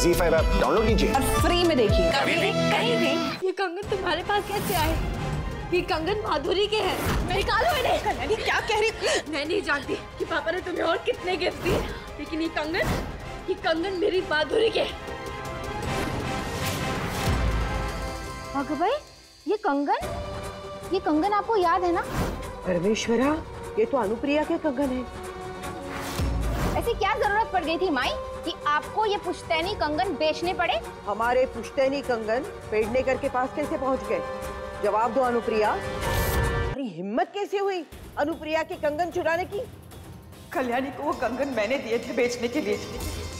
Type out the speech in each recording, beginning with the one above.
ZEE5 app download कीजिए और free में देखिए। कहीं भी। ये कंगन तुम्हारे पास कैसे आए? ये कंगन माधुरी के हैं। निकालो इन्हें। कल्याणी क्या कह रही? मैं नहीं जानती कि पापा ने तुम्हें और कितने गिफ्ट दिए, लेकिन ये कंगन मेरी माधुरी के। भाई ये कंगन आपको याद है ना? परमेश्वरा, ये तो अनुप्रिया के कंगन है। ऐसी क्या जरूरत पड़ गई थी माई कि आपको ये पुश्तैनी कंगन बेचने पड़े? हमारे पुश्तैनी कंगन पेडनेकर के पास कैसे पहुंच गए? जवाब दो अनुप्रिया। अरे हिम्मत कैसे हुई अनुप्रिया के कंगन चुराने की? कल्याणी को वो कंगन मैंने दिए थे बेचने के लिए।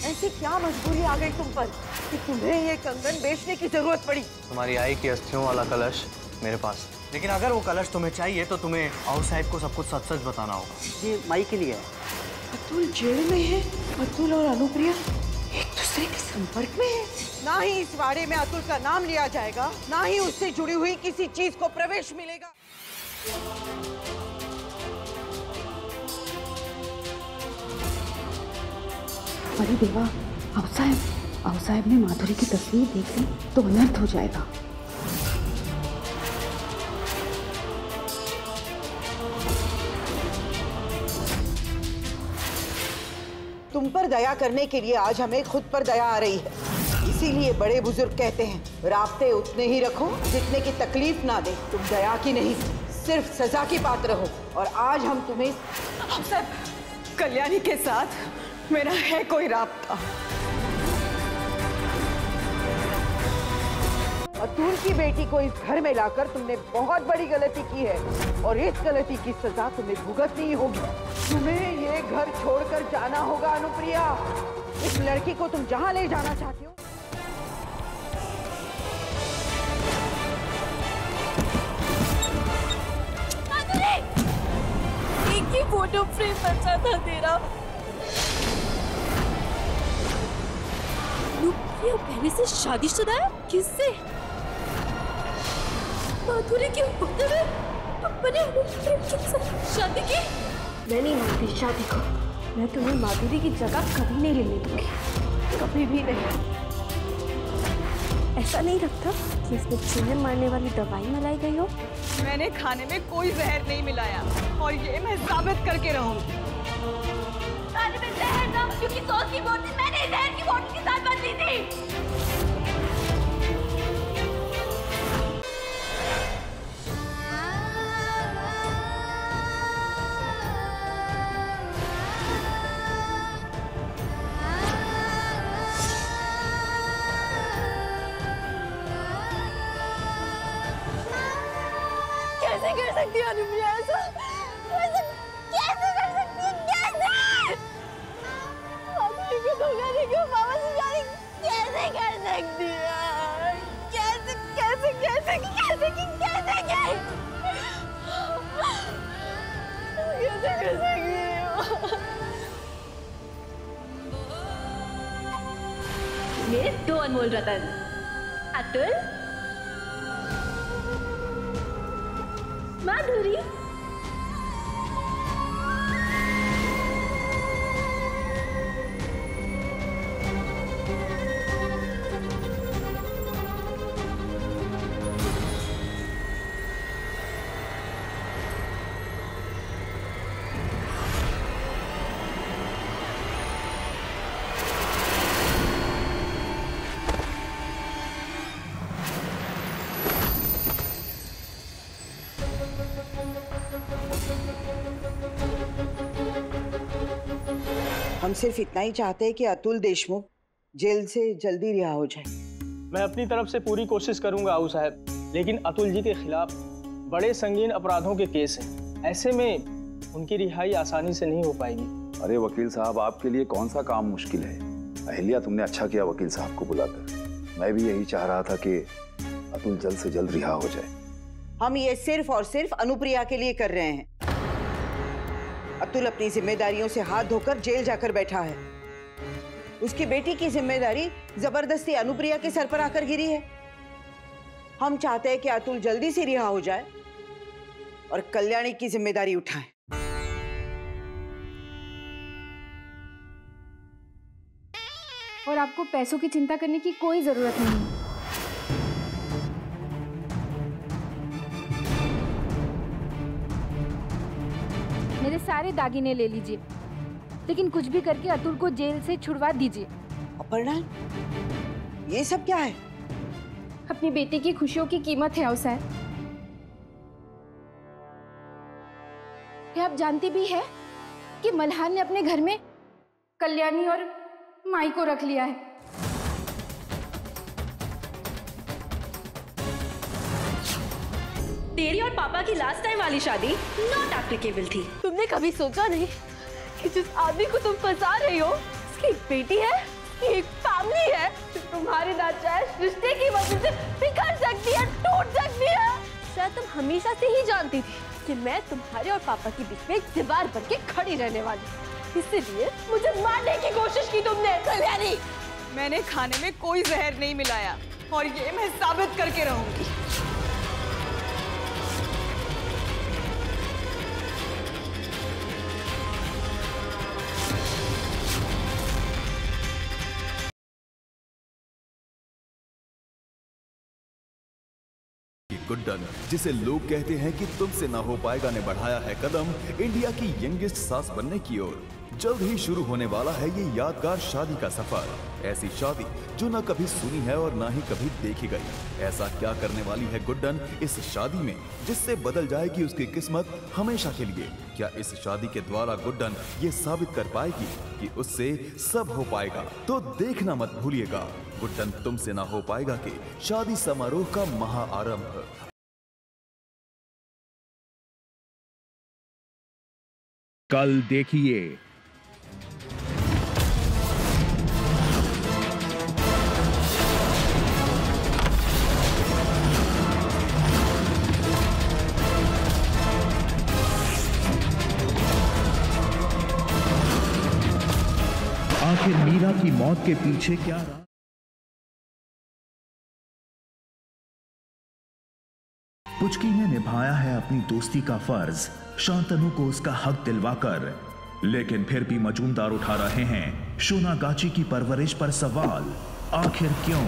ऐसी क्या मजबूरी आ गई तुम पर कि तुम्हें ये कंगन बेचने की जरूरत पड़ी? तुम्हारी आई की अस्थियों वाला कलश मेरे पास, लेकिन अगर वो कलश तुम्हें चाहिए तो तुम्हें आउट साहब को सब कुछ सच सच बताना होगा। ये माई के लिए है। अतुल जेल में है। अतुल और अनुप्रिया एक दूसरे के संपर्क में है। ना ही इस वाड़े में अतुल का नाम लिया जाएगा, ना ही उससे जुड़ी हुई किसी चीज को प्रवेश मिलेगा। अरे देवा, आउ साहब ने माधुरी की तस्वीर देख ली तो अनर्थ हो जाएगा। तुम पर दया करने के लिए आज हमें खुद पर दया आ रही है। इसीलिए बड़े बुजुर्ग कहते हैं, रास्ते उतने ही रखो जितने की तकलीफ ना दे। तुम दया की नहीं, सिर्फ सजा की पात्र हो। और आज हम तुम्हें कल्याणी के साथ मेरा है कोई राब्ता। अतुल की बेटी को इस घर में लाकर तुमने बहुत बड़ी गलती की है और इस गलती की सजा तुम्हें भुगतनी होगी। तुम्हें ये घर छोड़कर जाना होगा अनुप्रिया। इस लड़की को तुम जहां ले जाना चाहती हो। एक ही फोटो फ्रेम बचा था तेरा। अनुप्रिया पहले से शादीशुदा है? किससे? माधुरी के होते हुए पापा ने अनुप्रिया के साथ शादी की? मैं नहीं मानती शादी को। मैं तुम्हें माधुरी की जगह कभी नहीं लेने दूंगी, कभी भी नहीं। ऐसा नहीं लगता कि इसमें चूहे मारने वाली दवाई मिलाई गई हो? मैंने खाने में कोई जहर नहीं मिलाया और ये मैं साबित करके रहूंगी। खाने में जहर था क्योंकि सॉस की बोतल मैंने जहर की बोतल के साथ बदली थी। कैसे कर सकती है अनुप्रिया ऐसा? कैसे कर सकती है? कैसे? माधुरी को धोखा देके पापा से शादी कैसे कर सकती है? कैसे कैसे कैसे कैसे कैसे कैसे कर सकती है? मेरे दो अनमोल रतन, अतुल, माधुरी। हम सिर्फ इतना ही चाहते हैं कि अतुल देशमुख जेल से जल्दी रिहा हो जाए। मैं अपनी तरफ से पूरी कोशिश करूंगा आऊ साहब, लेकिन अतुल जी के खिलाफ बड़े संगीन अपराधों के केस हैं। ऐसे में उनकी रिहाई आसानी से नहीं हो पाएगी। अरे वकील साहब, आपके लिए कौन सा काम मुश्किल है? अहिल्या, तुमने अच्छा किया वकील साहब को बुलाकर। मैं भी यही चाह रहा था कि अतुल जल्द से जल्द रिहा हो जाए। हम ये सिर्फ और सिर्फ अनुप्रिया के लिए कर रहे हैं। अतुल अपनी जिम्मेदारियों से हाथ धोकर जेल जाकर बैठा है। उसकी बेटी की जिम्मेदारी जबरदस्ती अनुप्रिया के सर पर आकर गिरी है। हम चाहते हैं कि अतुल जल्दी से रिहा हो जाए और कल्याणी की जिम्मेदारी उठाएं। और आपको पैसों की चिंता करने की कोई जरूरत नहीं है। मेरे सारे दागिने ले लीजिए, लेकिन कुछ भी करके अतुल को जेल से छुड़वा दीजिए। अपर्णा, ये सब क्या है? अपनी बेटी की खुशियों की कीमत है अवसर। क्या आप जानती भी है कि मल्हार ने अपने घर में कल्याणी और माई को रख लिया है। तेरी और पापा की लास्ट टाइम वाली शादी नॉट एप्लीकेबल थी। तुमने कभी सोचा नहीं कि जिस आदमी को तुम फंसा रही हो उसकी एक बेटी है, एक फैमिली है जो तुम्हारे नाजायज रिश्ते की वजह से बिखर सकती है, टूट सकती है। शायद तुम हमेशा से ही जानती थी कि मैं तुम्हारे और पापा के बीच में एक दीवार बन के खड़ी रहने वाली, इसलिए मुझे मारने की कोशिश की तुमने। कल्याणी, मैंने खाने में कोई जहर नहीं मिलाया और ये मैं साबित करके रहूंगी। गुड्डन, जिसे लोग कहते हैं कि तुमसे ना हो पाएगा, ने बढ़ाया है कदम इंडिया की यंगेस्ट सास बनने की ओर। जल्द ही शुरू होने वाला है ये यादगार शादी का सफर। ऐसी शादी जो न कभी सुनी है और ना ही कभी देखी गई। ऐसा क्या करने वाली है गुड्डन इस शादी में जिससे बदल जाएगी उसकी किस्मत हमेशा के लिए? क्या इस शादी के द्वारा गुड्डन ये साबित कर पाएगी कि उससे सब हो पाएगा? तो देखना मत भूलिएगा गुड्डन तुमसे ना हो पाएगा के शादी समारोह का महाआरंभ। कल देखिए आखिर मीरा की मौत के पीछे क्या रहा। पुचकी ने निभाया है अपनी दोस्ती का फर्ज शांतनु को उसका हक दिलवाकर, लेकिन फिर भी मजूमदार उठा रहे हैं शोनागाची की परवरिश पर सवाल, आखिर क्यों?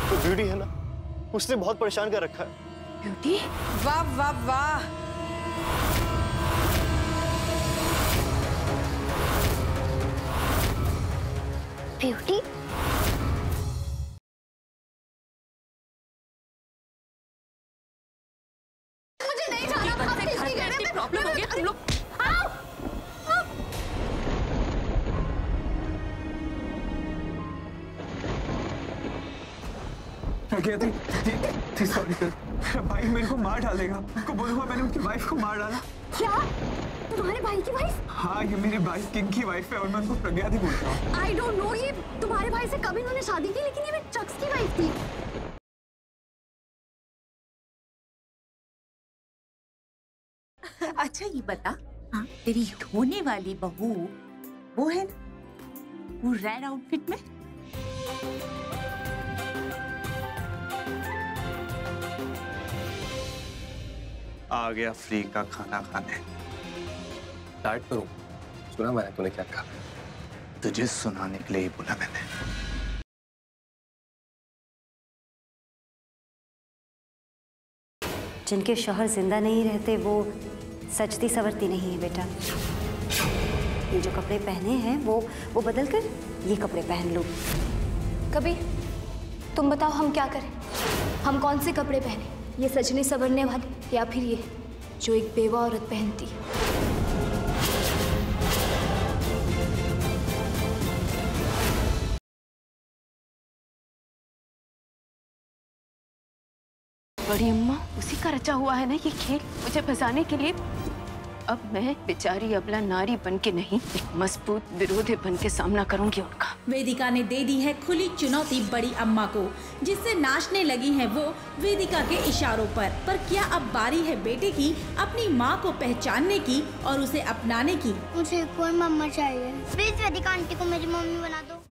तो ब्यूटी है ना, उसने बहुत परेशान कर रखा है। ब्यूटी? वाह वाह वाह, ब्यूटी? मुझे नहीं जाना, प्रॉब्लम हो गया तुम लोग। सॉरी सर, भाई मेरे को मार डालेगा। उसको बोलूंगा मैंने उनकी वाइफ को मार डाला। क्या? तुम्हारे भाई की वाइफ? हाँ, ये मेरे भाई किंग की वाइफ है और मैं उनको प्रज्ञा दी बोल रहा हूँ। आई डोंट नो, ये तुम्हारे भाई से कब इन्होंने शादी की, लेकिन ये मेरे चक्स की वाइफ थी। अच्छा ये बता, हाँ, तेरी होने वाली बहू वो है ना, वो रेड आउटफिट में? आ गया फ्री का खाना खाने। स्टार्ट करूं? सुना मैंने तूने क्या कहा? तुझे सुनाने के लिए ही बोला मैंने। जिनके शौहर जिंदा नहीं रहते वो सजती सवरती नहीं है बेटा। ये जो कपड़े पहने हैं वो बदल कर ये कपड़े पहन लो। कभी तुम बताओ हम क्या करें? हम कौन से कपड़े पहने? ये सजने संवरने वाले या फिर ये जो एक बेवा औरत पहनती? बड़ी अम्मा, उसी का रचा हुआ है ना ये खेल, मुझे फंसाने के लिए। अब मैं बेचारी अबला नारी बन के नहीं, एक मजबूत विरोधी बन के सामना करूंगी उनका। वेदिका ने दे दी है खुली चुनौती बड़ी अम्मा को, जिससे नाचने लगी हैं वो वेदिका के इशारों पर क्या अब बारी है बेटे की अपनी माँ को पहचानने की और उसे अपनाने की? मुझे कोई मम्मा चाहिए, प्लीज वेदिका आंटी को मेरी मम्मी बना दो।